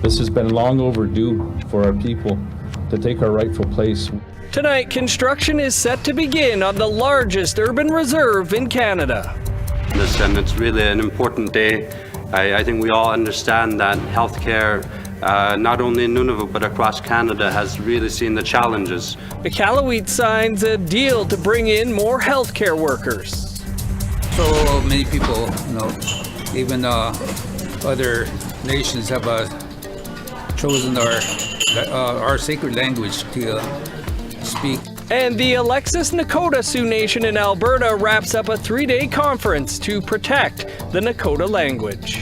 This has been long overdue for our people to take our rightful place. Tonight, construction is set to begin on the largest urban reserve in Canada. And it's really an important day. I think we all understand that healthcare, not only in Nunavut but across Canada, has really seen the challenges. N.W.T signs a deal to bring in more healthcare workers. So many people, even other nations have chosen our sacred language to speak. And the Alexis Nakota Sioux Nation in Alberta wraps up a 3-day conference to protect the Nakota language.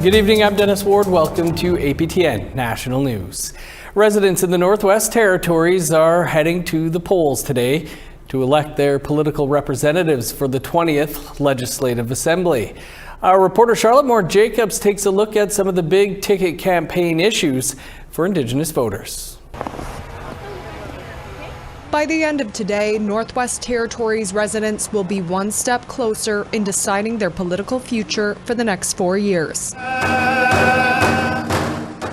Good evening, I'm Dennis Ward. Welcome to APTN National News. Residents in the Northwest Territories are heading to the polls today to elect their political representatives for the 20th Legislative Assembly. Our reporter Charlotte Moore-Jacobs takes a look at some of the big ticket campaign issues for Indigenous voters. By the end of today, Northwest Territories residents will be one step closer in deciding their political future for the next 4 years.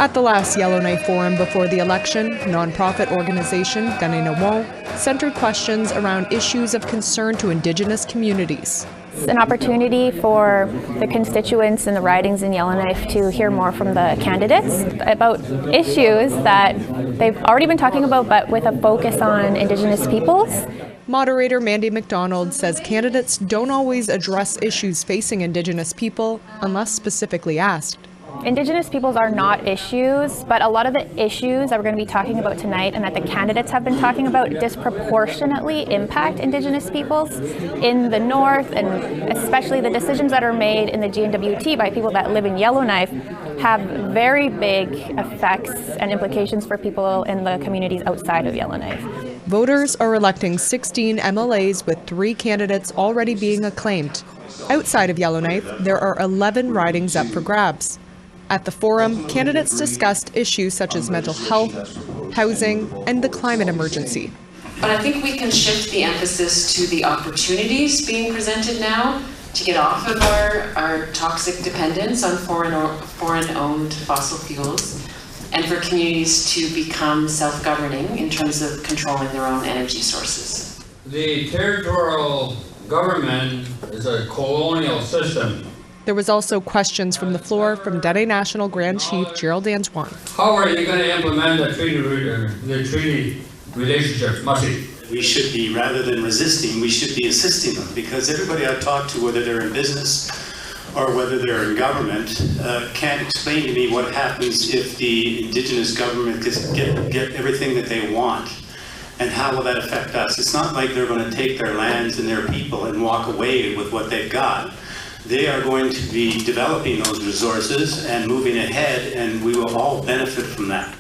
At the last Yellowknife Forum before the election, nonprofit organization N.W.T centered questions around issues of concern to Indigenous communities. It's an opportunity for the constituents in the ridings in Yellowknife to hear more from the candidates about issues that they've already been talking about, but with a focus on Indigenous peoples. Moderator Mandy McDonald says candidates don't always address issues facing Indigenous people unless specifically asked. Indigenous peoples are not issues, but a lot of the issues that we're going to be talking about tonight and that the candidates have been talking about disproportionately impact Indigenous peoples in the North, and especially the decisions that are made in the N.W.T by people that live in Yellowknife have very big effects and implications for people in the communities outside of Yellowknife. Voters are electing 16 MLAs with 3 candidates already being acclaimed. Outside of Yellowknife, there are 11 ridings up for grabs. At the forum, candidates discussed issues such as mental health, housing, and the climate emergency. But I think we can shift the emphasis to the opportunities being presented now to get off of our toxic dependence on foreign-owned fossil fuels, and for communities to become self-governing in terms of controlling their own energy sources. The territorial government is a colonial system. There was also questions from the floor from Dene National Grand Chief Gerald Antoine. How are you going to implement the treaty relationships, Mushy? We should be, rather than resisting, we should be assisting them, because everybody I've talked to, whether they're in business or whether they're in government, can't explain to me what happens if the Indigenous government get everything that they want. And how will that affect us? It's not like they're going to take their lands and their people and walk away with what they've got. They are going to be developing those resources and moving ahead, and we will all benefit from that.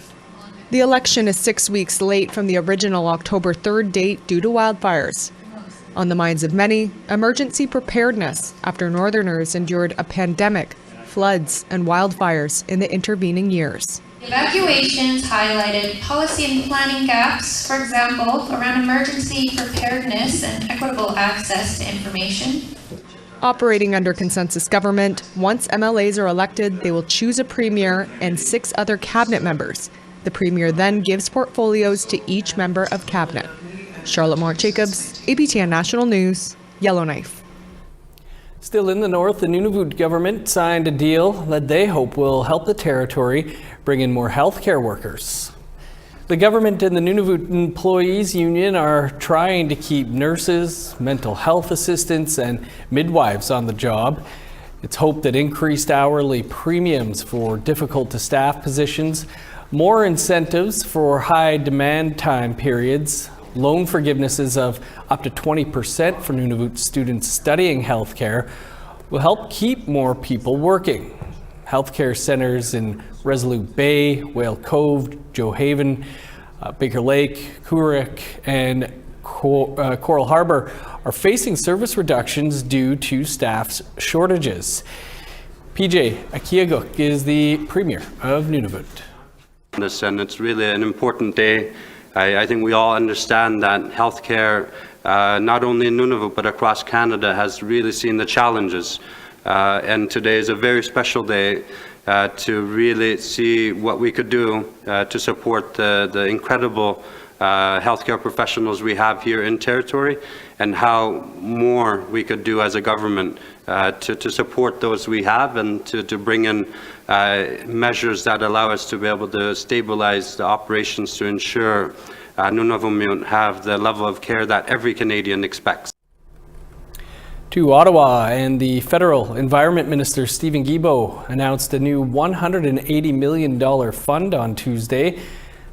The election is 6 weeks late from the original October 3rd date due to wildfires. On the minds of many, emergency preparedness after Northerners endured a pandemic, floods, and wildfires in the intervening years. Evacuations highlighted policy and planning gaps, for example, around emergency preparedness and equitable access to information. Operating under consensus government, once MLAs are elected, they will choose a premier and 6 other cabinet members. The premier then gives portfolios to each member of cabinet. Charlotte Moore-Jacobs, APTN National News, Yellowknife. Still in the North, the Nunavut government signed a deal that they hope will help the territory bring in more healthcare workers. The government and the Nunavut Employees Union are trying to keep nurses, mental health assistants, and midwives on the job. It's hoped that increased hourly premiums for difficult-to-staff positions, more incentives for high-demand time periods, loan forgivenesses of up to 20% for Nunavut students studying healthcare will help keep more people working. Healthcare centers in Resolute Bay, Whale Cove, Joe Haven, Baker Lake, Cooric, and Coral Harbor are facing service reductions due to staff shortages. PJ Akiaguk is the Premier of Nunavut. And it's really an important day. I think we all understand that healthcare, not only in Nunavut but across Canada, has really seen the challenges. And today is a very special day to really see what we could do to support the incredible healthcare professionals we have here in territory, and how more we could do as a government to support those we have, and to bring in measures that allow us to be able to stabilize the operations to ensure Nunavut have the level of care that every Canadian expects. To Ottawa, and the federal environment minister Stephen Guilbeault announced a new $180 million fund on Tuesday.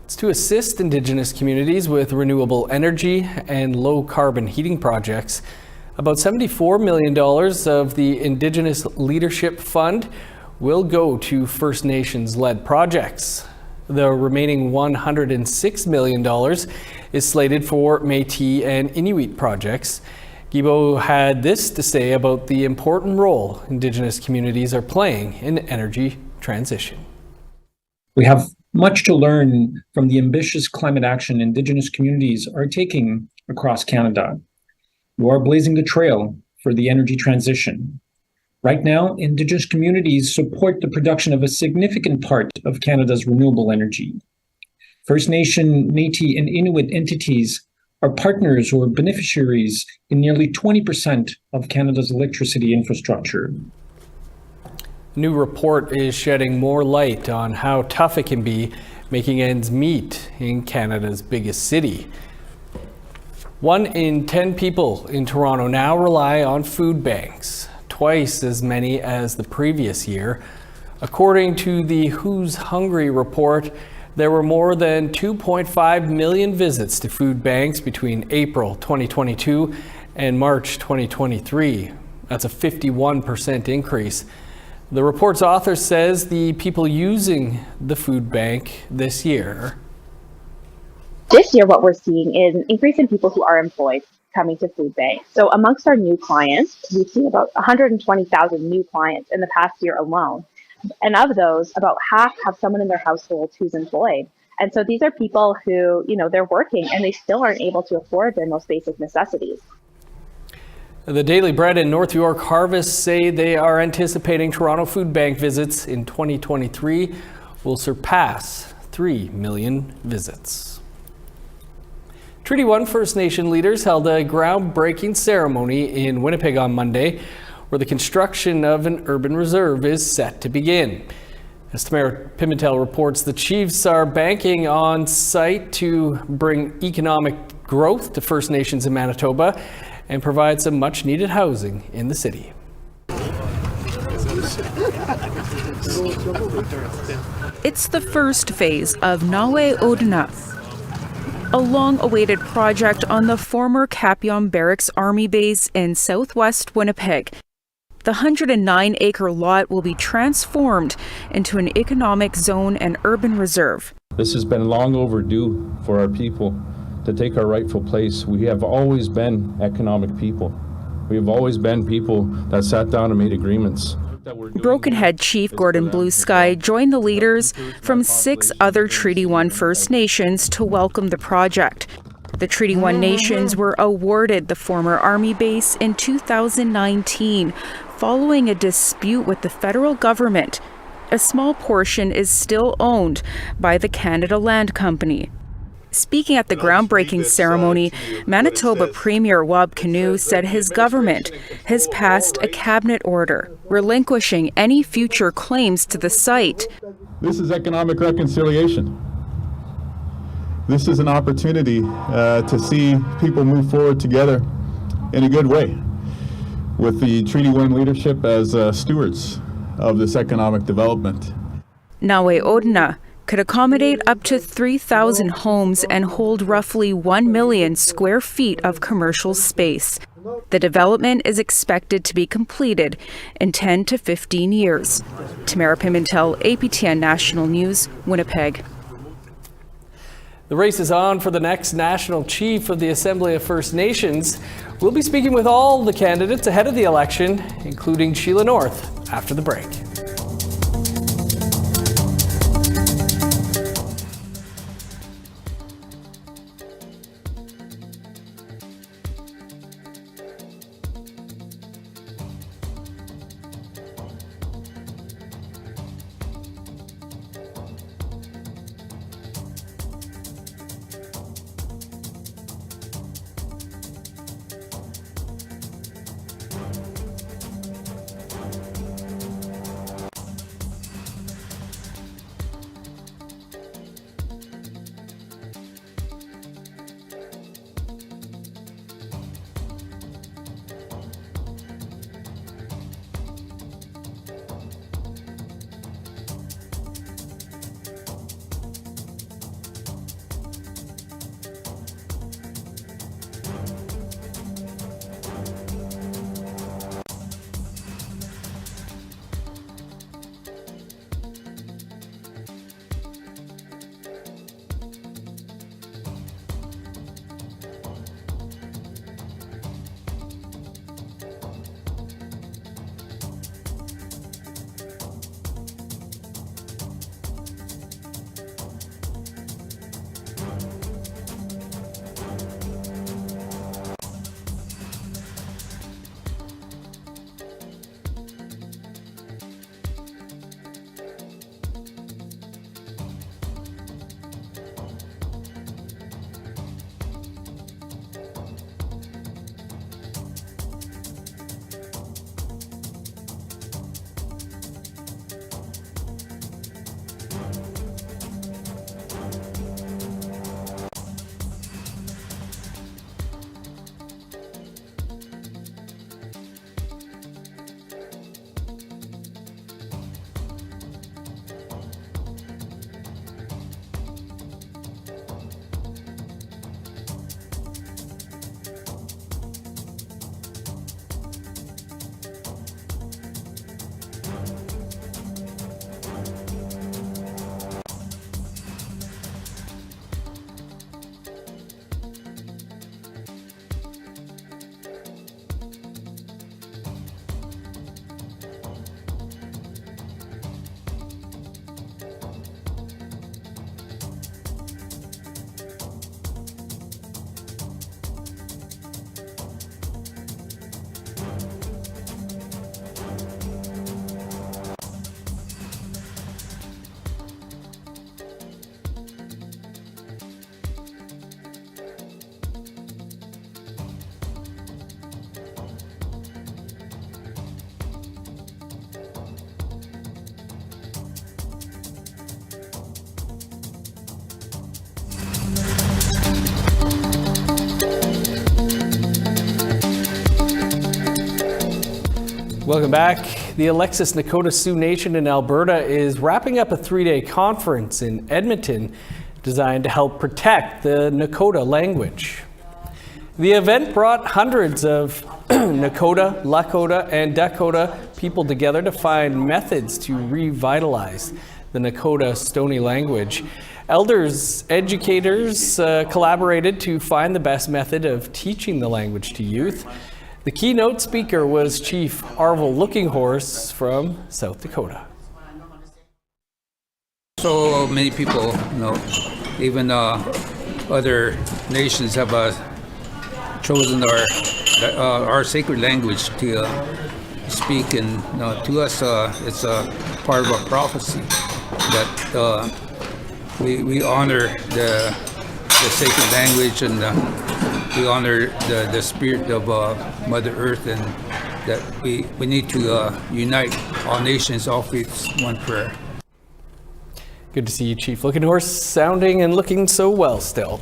It's to assist Indigenous communities with renewable energy and low carbon heating projects. About $74 million of the Indigenous Leadership Fund will go to First Nations led projects. The remaining $106 million is slated for Métis and Inuit projects. Guilbeault had this to say about the important role Indigenous communities are playing in energy transition. We have much to learn from the ambitious climate action Indigenous communities are taking across Canada. You are blazing the trail for the energy transition. Right now, Indigenous communities support the production of a significant part of Canada's renewable energy. First Nation, Métis, and Inuit entities are partners or beneficiaries in nearly 20% of Canada's electricity infrastructure. A new report is shedding more light on how tough it can be making ends meet in Canada's biggest city. 1 in 10 people in Toronto now rely on food banks, twice as many as the previous year. According to the Who's Hungry report, there were more than 2.5 million visits to food banks between April 2022 and March 2023. That's a 51% increase. The report's author says the people using the food bank this year. This year, what we're seeing is an increase in people who are employed coming to food banks. So amongst our new clients, we've seen about 120,000 new clients in the past year alone. And of those, about half have someone in their household who's employed. And so these are people who, they're working and they still aren't able to afford their most basic necessities. The Daily Bread and North York Harvest say they are anticipating Toronto Food Bank visits in 2023 will surpass 3 million visits. Treaty 1 First Nation leaders held a groundbreaking ceremony in Winnipeg on Monday, where the construction of an urban reserve is set to begin. As Tamara Pimentel reports, the Chiefs are banking on site to bring economic growth to First Nations in Manitoba and provide some much needed housing in the city. It's the first phase of N.W.T, a long-awaited project on the former Capion Barracks Army Base in southwest Winnipeg. The 109-acre lot will be transformed into an economic zone and urban reserve. This has been long overdue for our people to take our rightful place. We have always been economic people. We have always been people that sat down and made agreements. Broken Head Chief Gordon Blue Sky joined the leaders from 6 other Treaty 1 First Nations to welcome the project. The Treaty 1 nations were awarded the former Army base in 2019 following a dispute with the federal government. A small portion is still owned by the Canada Land Company. Speaking at the groundbreaking ceremony, Manitoba Premier Wab Kinew said his government has passed a cabinet order relinquishing any future claims to the site. This is economic reconciliation. This is an opportunity to see people move forward together in a good way with the Treaty 1 leadership as stewards of this economic development. N.W.T could accommodate up to 3,000 homes and hold roughly 1 million square feet of commercial space. The development is expected to be completed in 10 to 15 years. Tamara Pimentel, APTN National News, Winnipeg. The race is on for the next National Chief of the Assembly of First Nations. We'll be speaking with all the candidates ahead of the election, including Sheila North, after the break. Welcome back. The Alexis Nakota Sioux Nation in Alberta is wrapping up a 3-day conference in Edmonton designed to help protect the Nakota language. The event brought hundreds of Nakota, Lakota, and Dakota people together to find methods to revitalize the Nakota Stoney language. Elders, educators collaborated to find the best method of teaching the language to youth. The keynote speaker was Chief Arvel Lookinghorse from South Dakota. So many people, even other nations have chosen our sacred language to speak, and to us, it's a part of a prophecy that we honor the sacred language, and we honor the spirit of Mother Earth, and that we need to unite all nations, all faiths, one prayer. Good to see you, Chief Lookinghorse, sounding and looking so well still.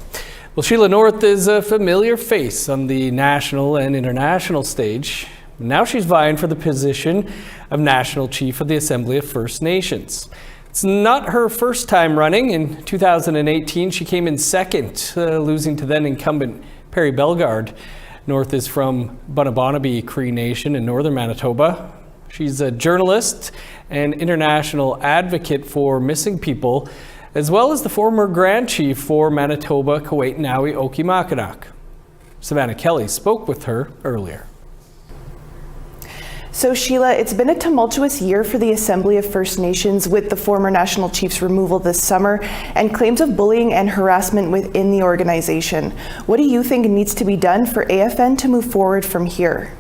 Well, Sheila North is a familiar face on the national and international stage. Now she's vying for the position of National Chief of the Assembly of First Nations. It's not her first time running. In 2018, she came in second, losing to then incumbent Perry Bellegarde. North is from Bunabonabee Cree Nation in northern Manitoba. She's a journalist and international advocate for missing people, as well as the former Grand Chief for Manitoba, Kuwait-Nawi, Okimakanak. Savannah Kelly spoke with her earlier. So Sheila, it's been a tumultuous year for the Assembly of First Nations with the former National Chief's removal this summer and claims of bullying and harassment within the organization. What do you think needs to be done for AFN to move forward from here?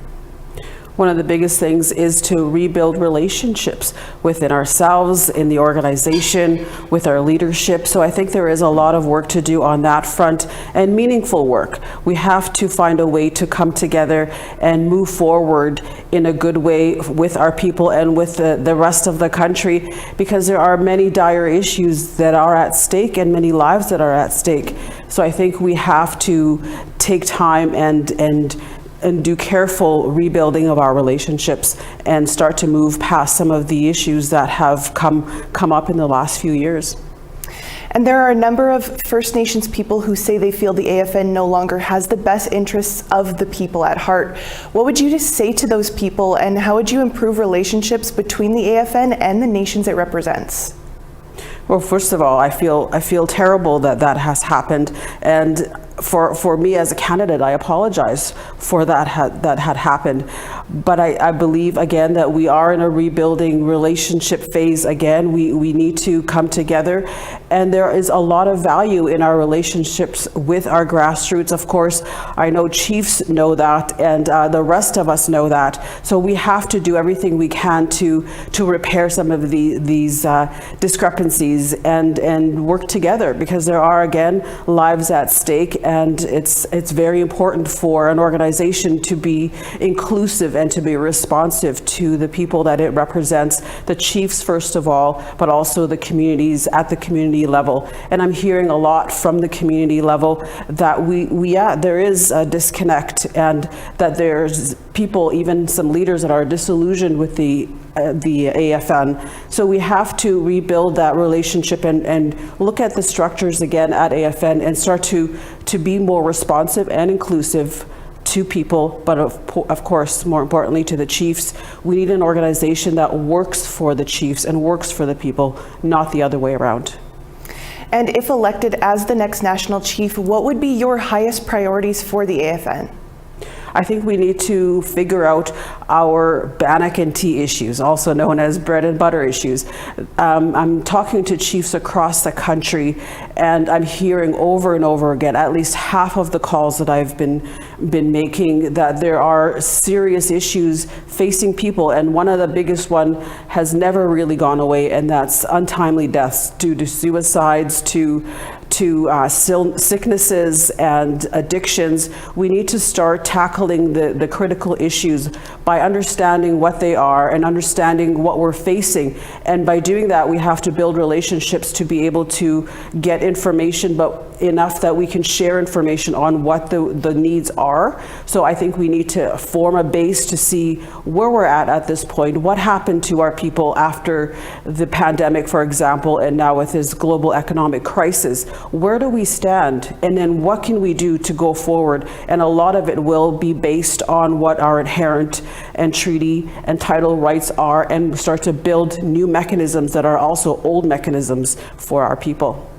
One of the biggest things is to rebuild relationships within ourselves, in the organization, with our leadership. So I think there is a lot of work to do on that front, and meaningful work. We have to find a way to come together and move forward in a good way with our people and with the rest of the country, because there are many dire issues that are at stake and many lives that are at stake. So I think we have to take time and do careful rebuilding of our relationships and start to move past some of the issues that have come up in the last few years. And there are a number of First Nations people who say they feel the AFN no longer has the best interests of the people at heart. What would you just say to those people, and how would you improve relationships between the AFN and the nations it represents? Well, first of all, I feel terrible that has happened, and for me as a candidate, I apologize for that had happened. But I believe again that we are in a rebuilding relationship phase again. We need to come together, and there is a lot of value in our relationships with our grassroots. Of course, I know chiefs know that, and the rest of us know that. So we have to do everything we can to repair some of these discrepancies and work together, because there are again lives at stake. And it's very important for an organization to be inclusive and to be responsive to the people that it represents, the chiefs first of all, but also the communities at the community level. And I'm hearing a lot from the community level that there is a disconnect, and that there's people, even some leaders, that are disillusioned with the AFN. So we have to rebuild that relationship and look at the structures again at AFN and start to be more responsive and inclusive to people, but of course, more importantly, to the chiefs. We need an organization that works for the chiefs and works for the people, not the other way around. And if elected as the next national chief, what would be your highest priorities for the AFN? I think we need to figure out our bannock and tea issues, also known as bread and butter issues. I'm talking to chiefs across the country, and I'm hearing over and over again, at least half of the calls that I've been making, that there are serious issues facing people, and one of the biggest one has never really gone away, and that's untimely deaths due to suicides, to to sicknesses and addictions, we need to start tackling the critical issues by understanding what they are and understanding what we're facing. And by doing that, we have to build relationships to be able to get information, but enough that we can share information on what the needs are. So I think we need to form a base to see where we're at this point, what happened to our people after the pandemic, for example, and now with this global economic crisis. Where do we stand? And then what can we do to go forward? And a lot of it will be based on what our inherent and treaty and title rights are, and start to build new mechanisms that are also old mechanisms for our people.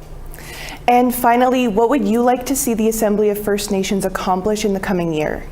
And finally, what would you like to see the Assembly of First Nations accomplish in the coming year?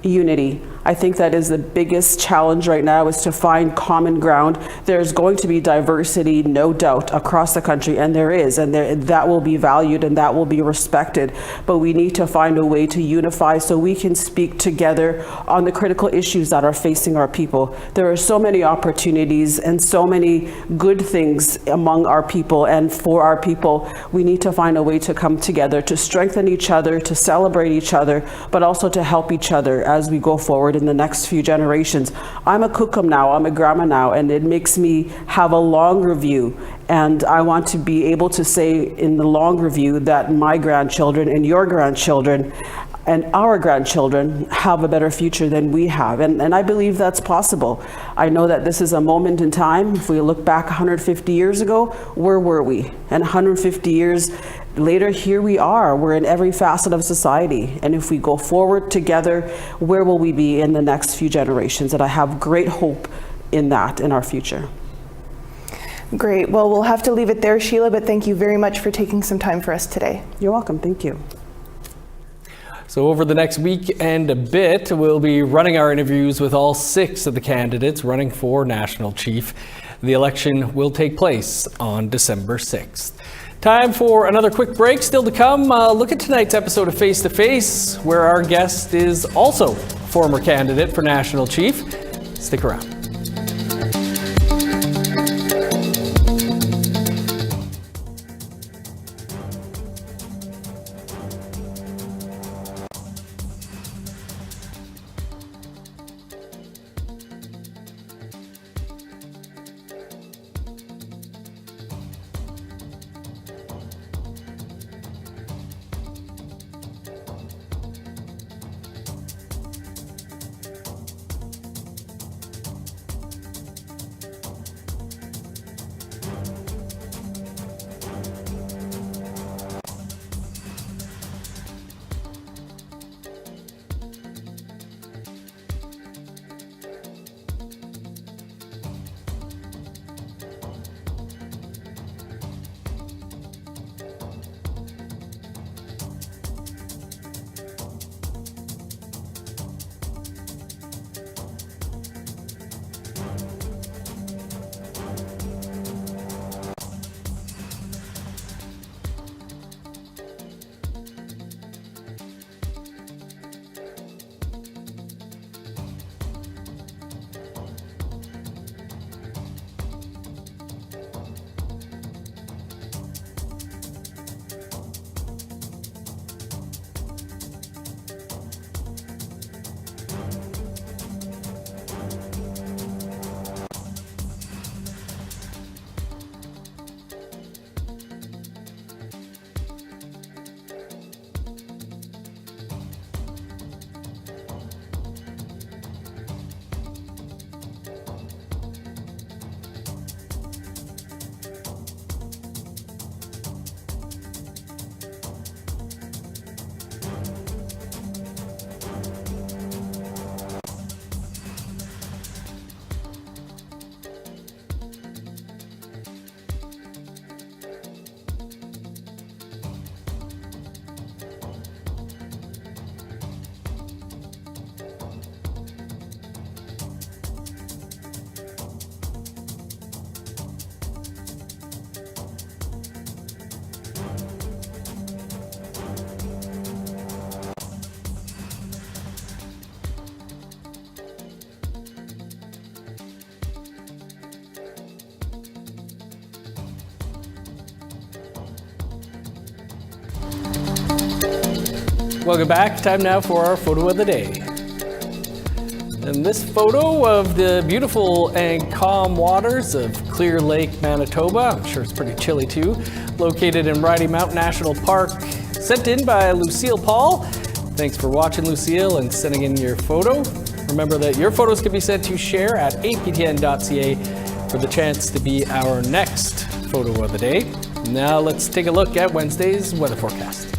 Unity. I think that is the biggest challenge right now, is to find common ground. There's going to be diversity, no doubt, across the country, and there is, and that will be valued and that will be respected. But we need to find a way to unify so we can speak together on the critical issues that are facing our people. There are so many opportunities and so many good things among our people and for our people. We need to find a way to come together, to strengthen each other, to celebrate each other, but also to help each other as we go forward in the next few generations. I'm a kukum now, I'm a grandma now, and it makes me have a long review. And I want to be able to say in the long review that my grandchildren and your grandchildren and our grandchildren have a better future than we have. And I believe that's possible. I know that this is a moment in time. If we look back 150 years ago, where were we? And 150 years later, here we are. We're in every facet of society. And if we go forward together, where will we be in the next few generations? And I have great hope in that, in our future. Great. Well, we'll have to leave it there, Sheila, but thank you very much for taking some time for us today. You're welcome. Thank you. So over the next week and a bit, we'll be running our interviews with all 6 of the candidates running for National Chief. The election will take place on December 6th. Time for another quick break. Still to come, look at tonight's episode of Face to Face, where our guest is also former candidate for National Chief. Stick around. Welcome back. Time now for our photo of the day. And this photo of the beautiful and calm waters of Clear Lake, Manitoba, I'm sure it's pretty chilly too, located in Rocky Mountain National Park, sent in by Lucille Paul. Thanks for watching, Lucille, and sending in your photo. Remember that your photos can be sent to share at aptn.ca for the chance to be our next photo of the day. Now let's take a look at Wednesday's weather forecast.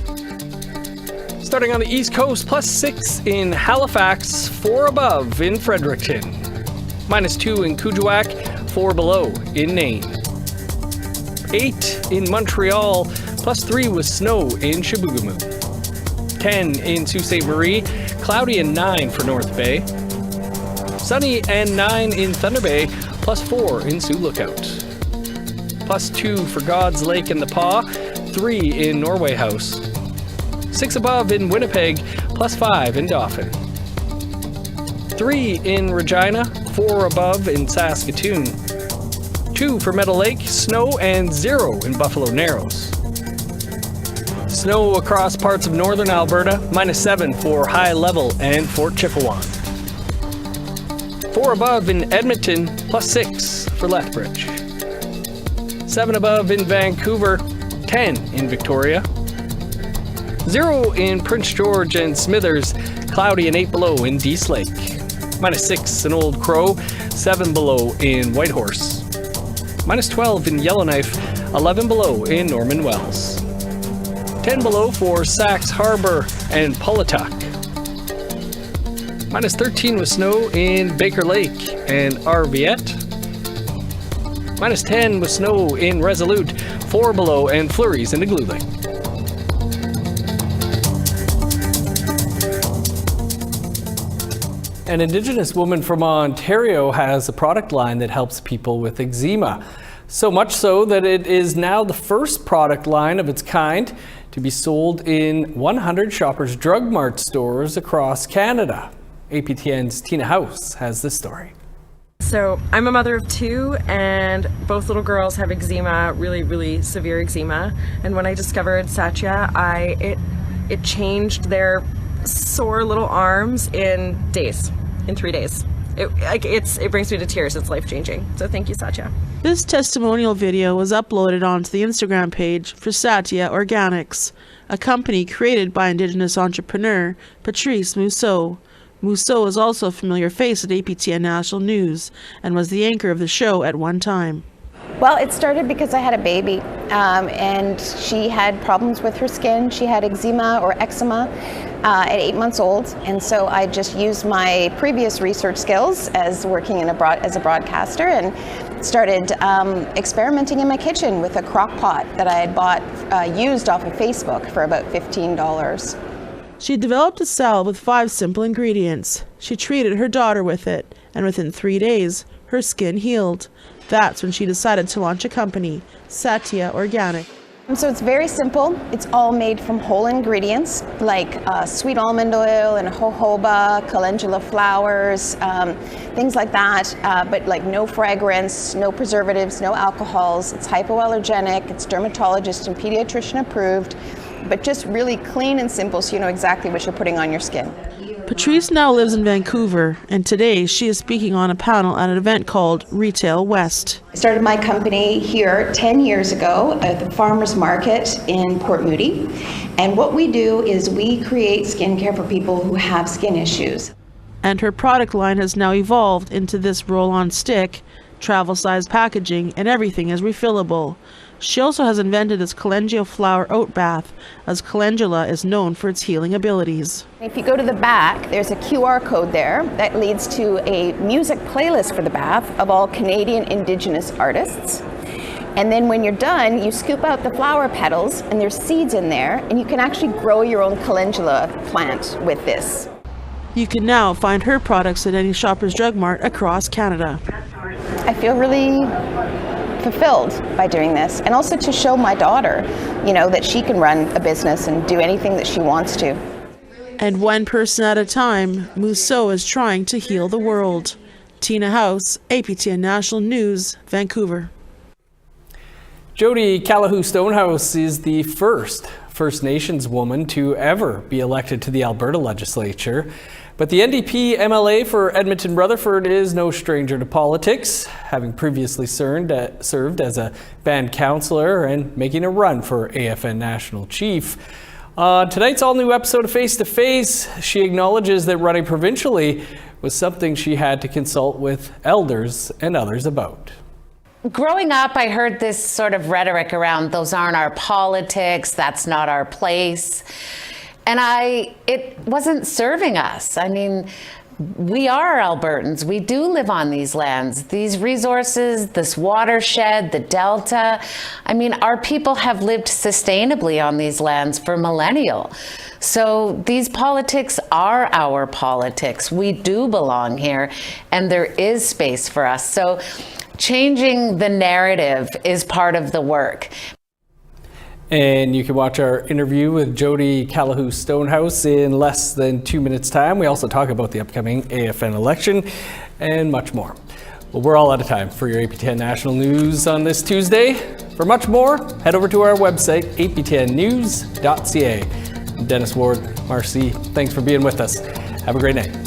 Starting on the East Coast, +6 in Halifax, 4 above in Fredericton. -2 in Kuujjuaq, 4 below in Nain. 8 in Montreal, +3 with snow in Chibougamau. 10 in Sault Ste. Marie, cloudy and 9 for North Bay. Sunny and 9 in Thunder Bay, +4 in Sioux Lookout. +2 for God's Lake and the Paw, 3 in Norway House. 6 above in Winnipeg, +5 in Dauphin. 3 in Regina, 4 above in Saskatoon. 2 for Meadow Lake, snow and 0 in Buffalo Narrows. Snow across parts of northern Alberta, -7 for High Level and Fort Chipewyan. 4 above in Edmonton, +6 for Lethbridge. 7 above in Vancouver, 10 in Victoria. 0 in Prince George and Smithers, cloudy and 8 below in Dease Lake. -6 in Old Crow, 7 below in Whitehorse. -12 in Yellowknife, 11 below in Norman Wells. 10 below for Sax Harbor and Pulatuck. -13 with snow in Baker Lake and Arviette. -10 with snow in Resolute, 4 below and flurries in Igloolik. An Indigenous woman from Ontario has a product line that helps people with eczema. So much so that it is now the first product line of its kind to be sold in 100 Shoppers Drug Mart stores across Canada. APTN's Tina House has this story. So I'm a mother of 2 and both little girls have eczema, really severe eczema. And when I discovered Satya, it changed their sore little arms in 3 days. It brings me to tears. It's life-changing. So thank you, Satya. This testimonial video was uploaded onto the Instagram page for Satya Organics, a company created by Indigenous entrepreneur Patrice Mousseau. Mousseau is also a familiar face at APTN National News and was the anchor of the show at one time. Well, it started because I had a baby and she had problems with her skin. She had eczema or eczema at 8 months old, and so I just used my previous research skills as working as a broadcaster and started experimenting in my kitchen with a crock pot that I had bought used off of Facebook for about $15. She developed a salve with 5 simple ingredients. She treated her daughter with it, and within 3 days, her skin healed. That's when she decided to launch a company, Satya Organic. So it's very simple. It's all made from whole ingredients like sweet almond oil and jojoba, calendula flowers, things like that, but like no fragrance, no preservatives, no alcohols. It's hypoallergenic, it's dermatologist and pediatrician approved, but just really clean and simple so you know exactly what you're putting on your skin. Patrice now lives in Vancouver, and today she is speaking on a panel at an event called Retail West. I started my company here 10 years ago at the Farmers Market in Port Moody, and what we do is we create skincare for people who have skin issues. And her product line has now evolved into this roll-on stick, travel-sized packaging, and everything is refillable. She also has invented this calendula flower oat bath, as calendula is known for its healing abilities. If you go to the back, there's a QR code there that leads to a music playlist for the bath of all Canadian Indigenous artists. And then when you're done, you scoop out the flower petals, and there's seeds in there, and you can actually grow your own calendula plant with this. You can now find her products at any Shoppers Drug Mart across Canada. I feel really fulfilled by doing this, and also to show my daughter, that she can run a business and do anything that she wants to. And one person at a time, Mousseau is trying to heal the world. Tina House, APTN National News, Vancouver. Jody Calahoo Stonehouse is the first First Nations woman to ever be elected to the Alberta legislature. But the NDP MLA for Edmonton Rutherford is no stranger to politics, having previously served as a band councillor and making a run for APTN National Chief. On tonight's all-new episode of Face to Face, she acknowledges that running provincially was something she had to consult with elders and others about. Growing up, I heard this sort of rhetoric around those aren't our politics, that's not our place. And it wasn't serving us. I mean, we are Albertans. We do live on these lands, these resources, this watershed, the delta. I mean, our people have lived sustainably on these lands for millennia. So these politics are our politics. We do belong here, and there is space for us. So changing the narrative is part of the work. And you can watch our interview with Jody Calahoo Stonehouse in less than 2 minutes' time. We also talk about the upcoming APTN election and much more. Well, we're all out of time for your APTN National News on this Tuesday. For much more, head over to our website, aptnnews.ca. Dennis Ward, Marcy, thanks for being with us. Have a great night.